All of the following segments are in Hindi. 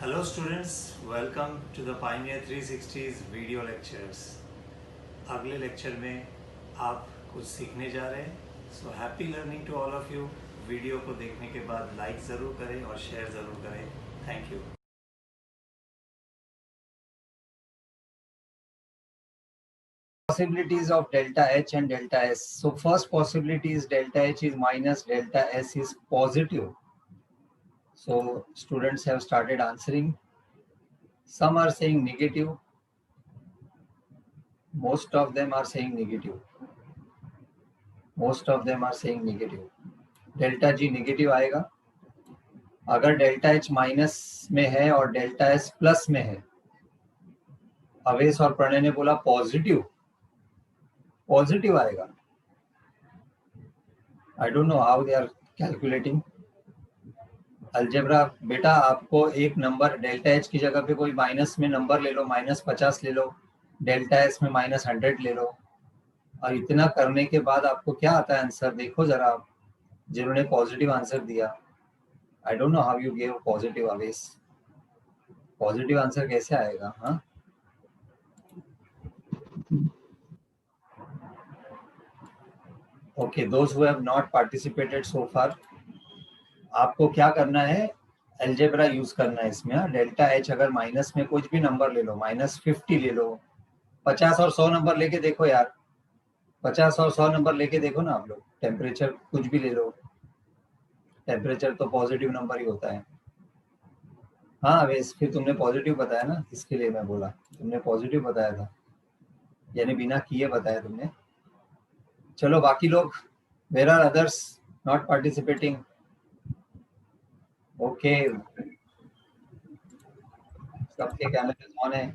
Hello students, welcome to the Pioneer 360's video lectures. अगले लेक्चर में आप कुछ सीखने जा रहे हैं, so happy learning to all of you. Video को देखने के बाद लाइक ज़रूर करें और शेयर ज़रूर करें। Thank you. Possibilities of delta H and delta S. So first possibility is delta H is minus, delta S is positive. So students have started answering. Some are saying negative. Most of them are saying negative. Most of them are saying negative. Delta G negative आएगा. अगर delta H माइनस में है और delta S प्लस में है, अवेश और प्रणय ने बोला पॉजिटिव, पॉजिटिव आएगा. I don't know how they are calculating. Algebra बेटा आपको एक नंबर डेल्टा एच की जगह पे कोई माइनस में नंबर ले लो, -50 ले लो, डेल्टा एस में -100 ले लो, और इतना करने के बाद आपको क्या आता है आंसर देखो जरा आप, जिन्होंने पॉजिटिव आंसर दिया. I don't know how you gave positive अवेस. पॉजिटिव आंसर कैसे आएगा? हाँ, okay, those who have not participated so far, आपको क्या करना है, अलजेब्रा यूज करना है इसमें. डेल्टा एच अगर माइनस में कुछ भी नंबर ले लो, -50 ले लो, 50 और 100 नंबर लेके देखो यार, 50 और 100 नंबर लेके देखो ना आप लोग. टेम्परेचर कुछ भी ले लो, टेम्परेचर तो पॉजिटिव नंबर ही होता है. हाँ वेस, फिर तुमने पॉजिटिव बताया ना, इसके लिए मैं बोला, तुमने पॉजिटिव बताया था, यानी बिना किए बताया तुमने. चलो बाकी लोग, where are others not participating? Okay, सबके कैमरे ऑन है.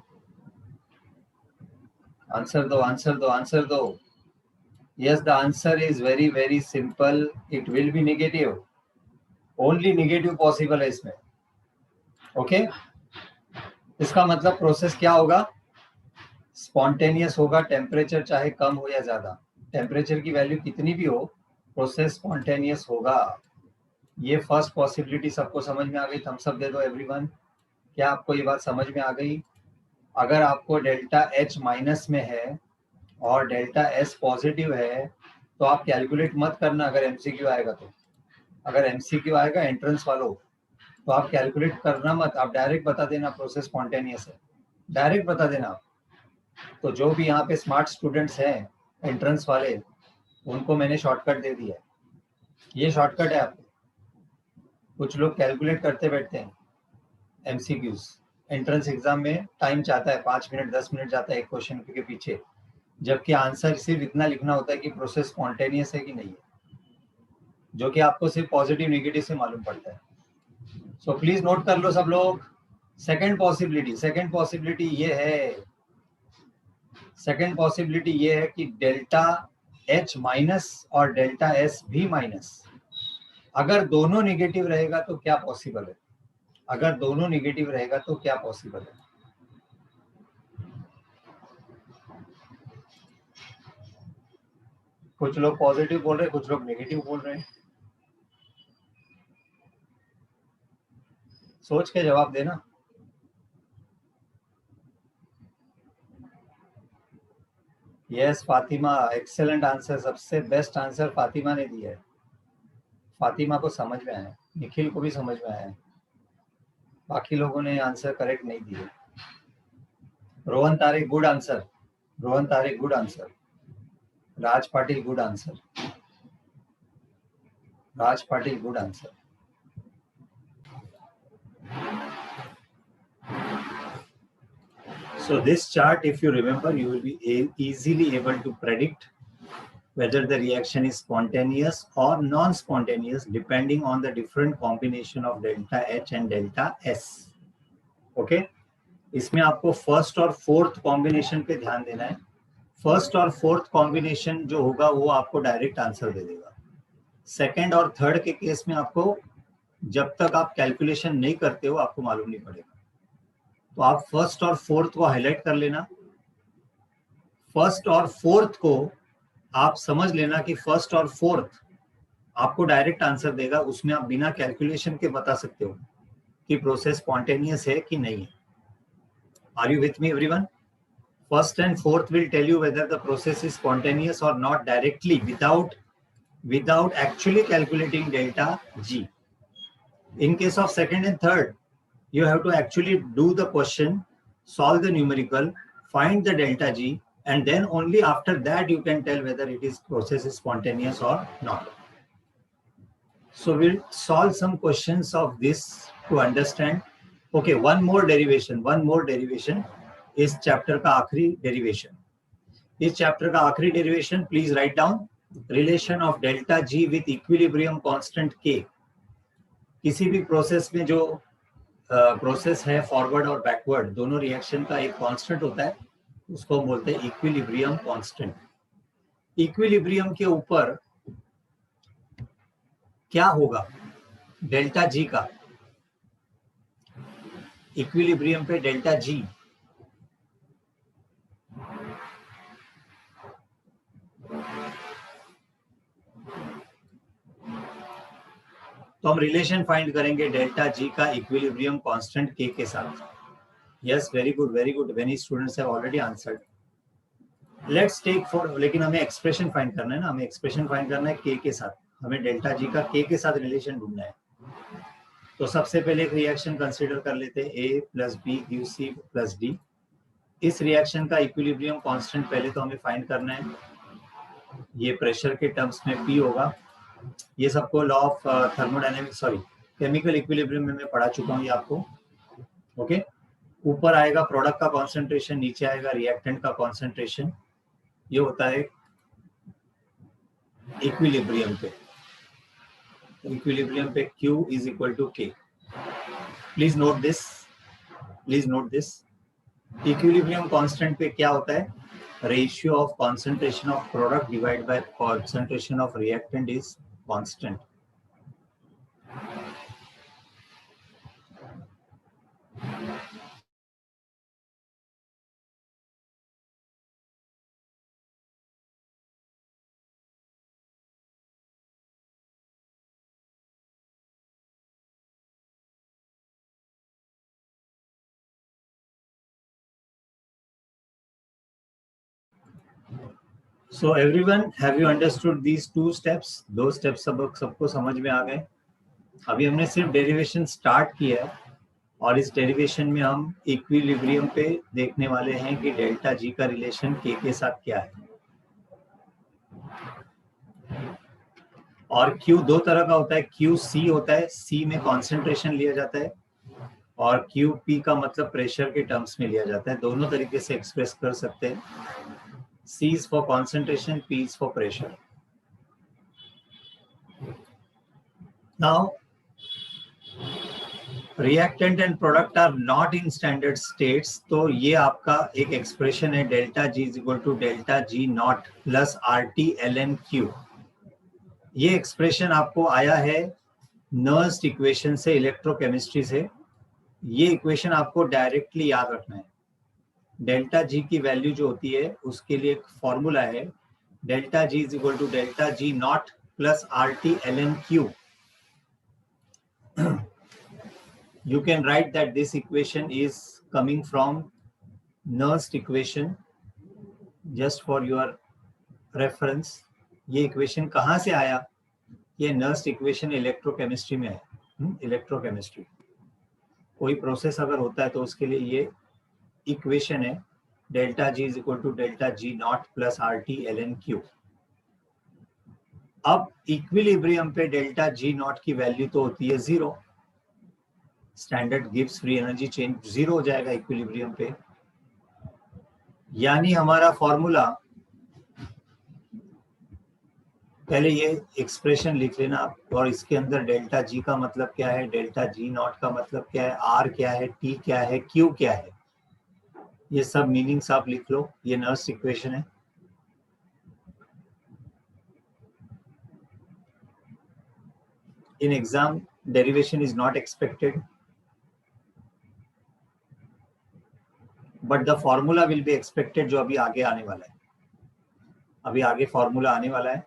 आंसर दो, आंसर दो, आंसर दो. Yes, the answer is very very simple. It will be negative. Only negative possible है इसमें. ओके, इसका मतलब प्रोसेस क्या होगा? स्पॉन्टेनियस होगा. टेम्परेचर चाहे कम हो या ज्यादा, टेम्परेचर की वैल्यू कितनी भी हो, प्रोसेस स्पॉन्टेनियस होगा. ये फर्स्ट पॉसिबिलिटी सबको समझ में आ गई? थम्स अप दे दो एवरीवन. क्या आपको ये बात समझ में आ गई? अगर आपको डेल्टा एच माइनस में है और डेल्टा एस पॉजिटिव है, तो आप कैलकुलेट मत करना. अगर एमसीक्यू आएगा तो, अगर एमसीक्यू आएगा एंट्रेंस वालों, तो आप कैलकुलेट करना मत, आप डायरेक्ट बता देना प्रोसेस स्पॉन्टेनियस है, डायरेक्ट बता देना आप. तो जो भी यहाँ पे स्मार्ट स्टूडेंट्स हैं एंट्रेंस वाले, उनको मैंने शॉर्टकट दे दिया है. ये शॉर्टकट है आपको. कुछ लोग कैलकुलेट करते बैठते हैं एमसीक्यूज. एंट्रेंस एग्जाम में टाइम चाहता है 5 मिनट 10 मिनट जाता है एक क्वेश्चन के पीछे, जबकि आंसर सिर्फ इतना लिखना होता है कि प्रोसेस स्पॉन्टेनियस है कि नहीं है, जो कि आपको सिर्फ पॉजिटिव नेगेटिव से मालूम पड़ता है. सो प्लीज नोट कर लो सब लोग. सेकंड पॉसिबिलिटी ये है, सेकंड पॉसिबिलिटी ये है कि डेल्टा एच माइनस और डेल्टा एस भी माइनस. अगर दोनों नेगेटिव रहेगा तो क्या पॉसिबल है? अगर दोनों नेगेटिव रहेगा तो क्या पॉसिबल है? कुछ लोग पॉजिटिव बोल रहे हैं, कुछ लोग नेगेटिव बोल रहे हैं. सोच के जवाब देना. यस फातिमा, एक्सेलेंट आंसर, सबसे बेस्ट आंसर फातिमा ने दिया है. फातिमा को समझ में आया, निखिल को भी समझ में आया, बाकी लोगों ने आंसर करेक्ट नहीं दिए. Rohan Tariq good answer, Rohan Tariq good answer. Raj Patil good answer, Raj Patil good answer. So this chart, if you remember, you will be easily able to predict whether the reaction is spontaneous or non-spontaneous depending on the different combination of delta H and delta S. Okay? इसमें आपको फर्स्ट और फोर्थ कॉम्बिनेशन पे ध्यान देना है. फर्स्ट और फोर्थ कॉम्बिनेशन जो होगा वो आपको डायरेक्ट आंसर दे देगा. सेकंड और थर्ड के केस में आपको, जब तक आप कैलकुलेशन नहीं करते हो, आपको मालूम नहीं पड़ेगा. तो आप फर्स्ट और फोर्थ को हाईलाइट कर लेना. फर्स्ट और फोर्थ को आप समझ लेना कि फर्स्ट और फोर्थ आपको डायरेक्ट आंसर देगा, उसमें आप बिना कैलकुलेशन के बता सकते हो. कि प्रोसेस स्पॉन्टेनियस है कि नहीं है. Are you with me everyone? First and fourth will tell you whether the process is spontaneous or not directly without actually calculating delta G. In case of second and third, you have to actually do the question, solve the numerical, find the delta G, and then only after that you can tell whether it is process is spontaneous or not. So we'll solve some questions of this to understand. Okay, one more derivation is chapter का आखिरी derivation. इस चैप्टर का आखिरी derivation please write down. Relation of delta G with equilibrium constant के. किसी भी प्रोसेस में जो प्रोसेस है फॉरवर्ड और बैकवर्ड दोनों रिएक्शन का एक कांस्टेंट होता है, उसको हम बोलते हैं इक्विलिब्रियम कांस्टेंट. इक्विलिब्रियम के ऊपर क्या होगा डेल्टा जी का? इक्विलिब्रियम पे डेल्टा जी तो हम रिलेशन फाइंड करेंगे डेल्टा जी का इक्विलिब्रियम कांस्टेंट के साथ. Yes, very good. Many students have already answered. Let's take four, लेकिन हमें एक्सप्रेशन फाइंड करना है ना, हमें एक्सप्रेशन फाइंड करना है के साथ. हमें डेल्टा जी का के साथ रिलेशन ढूंढना है. तो सबसे पहले एक रिएक्शन कंसीडर कर लेते हैं, A plus B give C plus D. इस रिएक्शन का इक्विलिब्रियम कांस्टेंट पहले तो हमें फाइंड करना है. ये प्रेशर के टर्म्स में पी होगा. ये सबको law of thermodynamics chemical equilibrium में मैं पढ़ा चुका हूँ ये आपको. ओके, ऊपर आएगा प्रोडक्ट का कॉन्सेंट्रेशन, नीचे आएगा रिएक्टेंट का कॉन्सेंट्रेशन. ये होता है इक्विलिब्रियम पे. इक्विलिब्रियम पे Q is equal to K. Please note this. Equilibrium constant पे क्या होता है? Ratio of concentration of product divide by concentration of reactant is constant. So everyone, have you understood these two steps? दो स्टेप्स सबको समझ में आ गए. अभी हमने सिर्फ डेरिवेशन स्टार्ट किया है और इस डेरिवेशन में हम इक्विलिब्रियम पे देखने वाले हैं कि डेल्टा जी का रिलेशन के साथ क्या है. और Q दो तरह का होता है. QC होता है, C में कॉन्सेंट्रेशन लिया जाता है, और QP का मतलब प्रेशर के टर्म्स में लिया जाता है. दोनों तरीके से एक्सप्रेस कर सकते हैं. C is for concentration, P is for pressure. Now, reactant and product are not in standard states. तो ये आपका एक एक्सप्रेशन है delta G is equal to delta G not plus RT ln Q. ये एक्सप्रेशन आपको आया है नर्स्ट इक्वेशन से, इलेक्ट्रोकेमिस्ट्री से. ये इक्वेशन आपको डायरेक्टली याद रखना है. डेल्टा जी की वैल्यू जो होती है उसके लिए एक फॉर्मूला है, delta G is equal to delta G not plus RT ln Q. You can write that this equation is coming from Nernst equation. Just for your reference, ये इक्वेशन कहाँ से आया? ये नर्स्ट इक्वेशन इलेक्ट्रोकेमिस्ट्री में है. इलेक्ट्रोकेमिस्ट्री कोई प्रोसेस अगर होता है तो उसके लिए ये इक्वेशन है, delta G is equal to delta G not plus RT ln Q. अब इक्विलिब्रियम पे डेल्टा जी नॉट की वैल्यू तो होती है 0. Standard Gibbs free energy change 0 हो जाएगा इक्विलिब्रियम पे. यानी हमारा फॉर्मूला, पहले ये एक्सप्रेशन लिख लेना आप, और इसके अंदर डेल्टा जी का मतलब क्या है, डेल्टा जी नॉट का मतलब क्या है, R क्या है, T क्या है, Q क्या है, ये सब मीनिंग्स आप लिख लो. ये नर्स इक्वेशन है. In exam derivation is not expected, but the formula will be expected, जो अभी आगे आने वाला है. अभी आगे फॉर्मूला आने वाला है.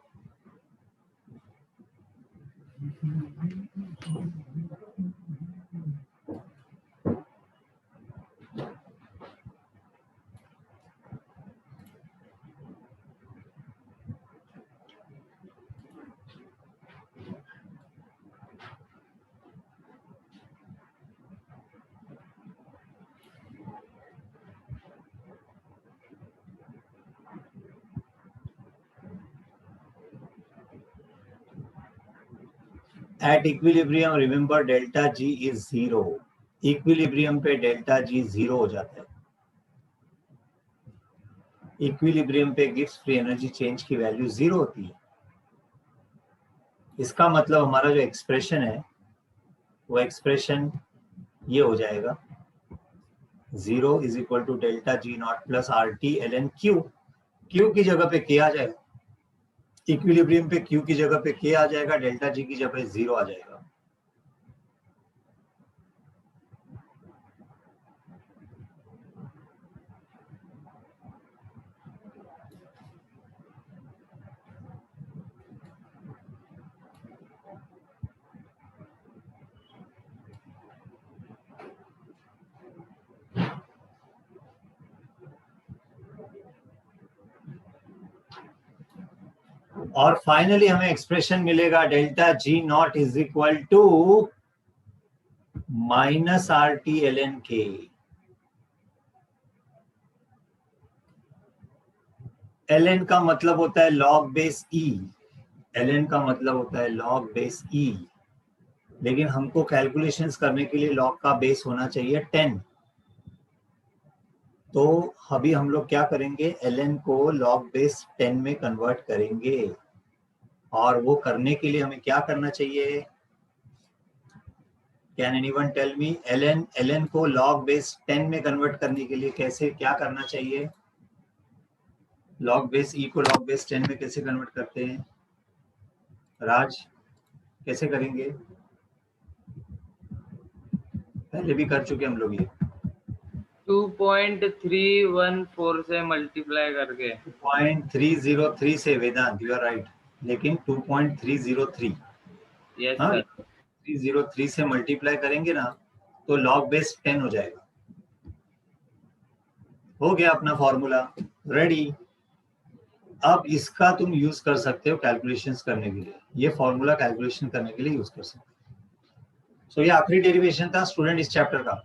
At equilibrium remember delta G is 0। Equilibrium पे डेल्टा जी 0 हो जाता है। इक्विलिब्रियम पे गिब्स फ्री एनर्जी चेंज की वैल्यू 0 होती है। इसका मतलब हमारा जो एक्सप्रेशन है वो एक्सप्रेशन ये हो जाएगा 0 is equal to delta G not plus R T L N Q. Q की जगह पे के आ जाएगा, इक्विलिब्रियम पे क्यू की जगह पे के आ जाएगा, डेल्टा जी की जगह पे 0 आ जाएगा। और फाइनली हमें एक्सप्रेशन मिलेगा delta G not is equal to minus R T L N K. L N का मतलब होता है log base E. L N का मतलब होता है लॉग बेस ई, लेकिन हमको कैलकुलेशंस करने के लिए लॉग का बेस होना चाहिए 10। तो अभी हम लोग क्या करेंगे, एल एन को लॉग बेस 10 में कन्वर्ट करेंगे। और वो करने के लिए हमें क्या करना चाहिए? Can anyone tell me? L N को लॉग बेस 10 में कन्वर्ट करने के लिए कैसे क्या करना चाहिए? लॉग बेस ई को लॉग बेस 10 में कैसे कन्वर्ट करते हैं? राज, कैसे करेंगे? पहले भी कर चुके हम लोग ये। 2.314 से मल्टीप्लाई करके। 2.303 से वेदांत, यू आर राइट, लेकिन 2.303 यस हाँ, सर। 303 से मल्टीप्लाई करेंगे ना तो लॉग बेस 10 हो जाएगा। हो गया अपना फॉर्मूला रेडी। अब इसका तुम यूज कर सकते हो कैलकुलेशंस करने के लिए। ये फॉर्मूला कैलकुलेशन करने के लिए यूज कर सकते हो। सो ये आखिरी डेरिवेशन था स्टूडेंट इस चैप्टर का।